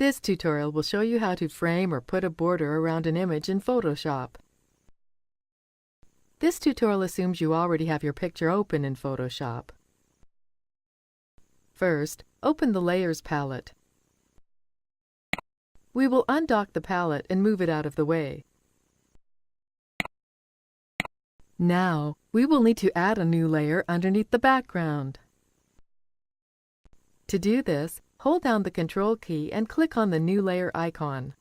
This tutorial will show you how to frame or put a border around an image in Photoshop. This tutorial assumes you already have your picture open in Photoshop. First, open the Layers palette. We will undock the palette and move it out of the way. Now, we will need to add a new layer underneath the background. To do this, hold down the Control key and click on the New Layer icon.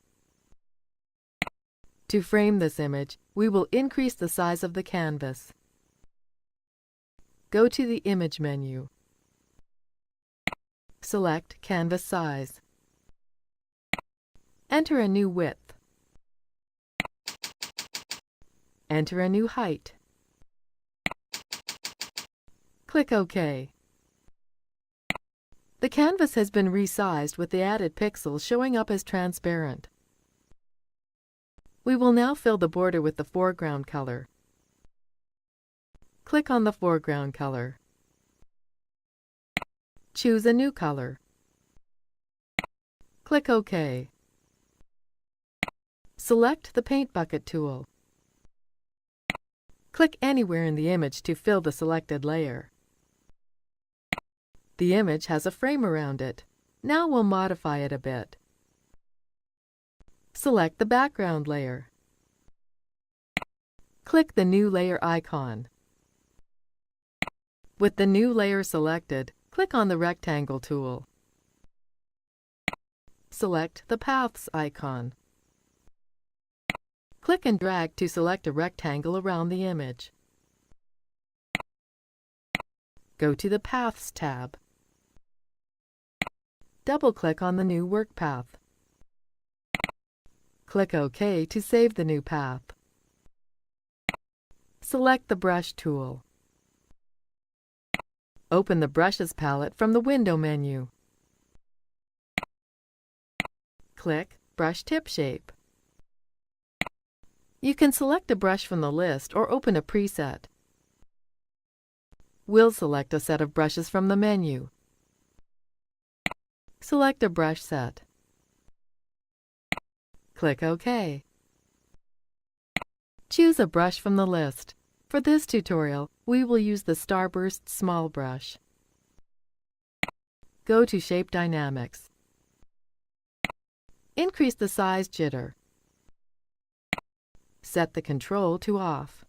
To frame this image, we will increase the size of the canvas. Go to the Image menu. Select Canvas Size. Enter a new width. Enter a new height. Click OK. The canvas has been resized with the added pixels showing up as transparent. We will now fill the border with the foreground color. Click on the foreground color. Choose a new color. Click OK. Select the Paint Bucket tool. Click anywhere in the image to fill the selected layer. The image has a frame around it. Now we'll modify it a bit. Select the background layer. Click the New Layer icon. With the new layer selected, click on the Rectangle tool. Select the Paths icon. Click and drag to select a rectangle around the image. Go to the Paths tab. Double-click on the new work path. Click OK to save the new path. Select the Brush tool. Open the Brushes palette from the Window menu. Click Brush Tip Shape. You can select a brush from the list or open a preset. We'll select a set of brushes from the menu. Select a brush set. Click OK. Choose a brush from the list. For this tutorial, we will use the Starburst Small Brush. Go to Shape Dynamics. Increase the size jitter. Set the control to off.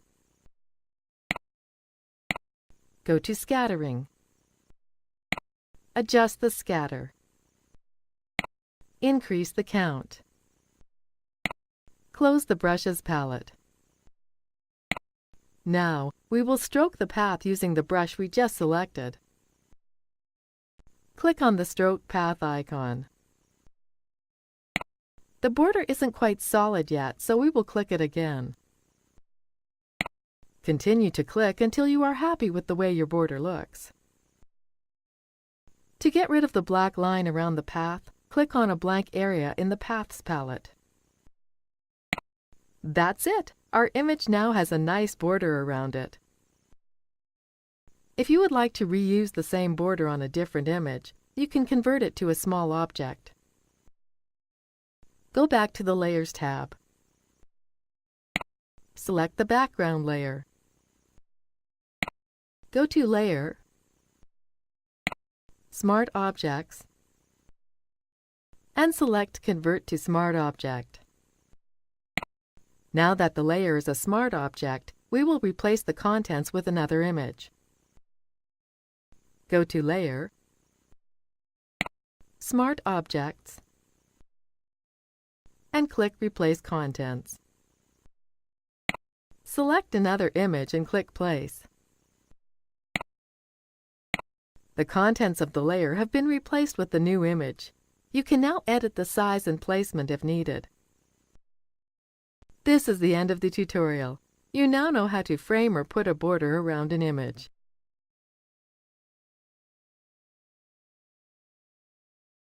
Go to Scattering. Adjust the scatter. Increase the count. Close the Brushes palette. Now, we will stroke the path using the brush we just selected. Click on the Stroke Path icon. The border isn't quite solid yet, so we will click it again. Continue to click until you are happy with the way your border looks. To get rid of the black line around the path, click on a blank area in the Paths palette. That's it! Our image now has a nice border around it. If you would like to reuse the same border on a different image, you can convert it to a small object. Go back to the Layers tab. Select the background layer. Go to Layer, Smart Objects, and select Convert to Smart Object. Now that the layer is a smart object, we will replace the contents with another image. Go to Layer, Smart Objects, and click Replace Contents. Select another image and click Place. The contents of the layer have been replaced with the new image. You can now edit the size and placement if needed. This is the end of the tutorial. You now know how to frame or put a border around an image.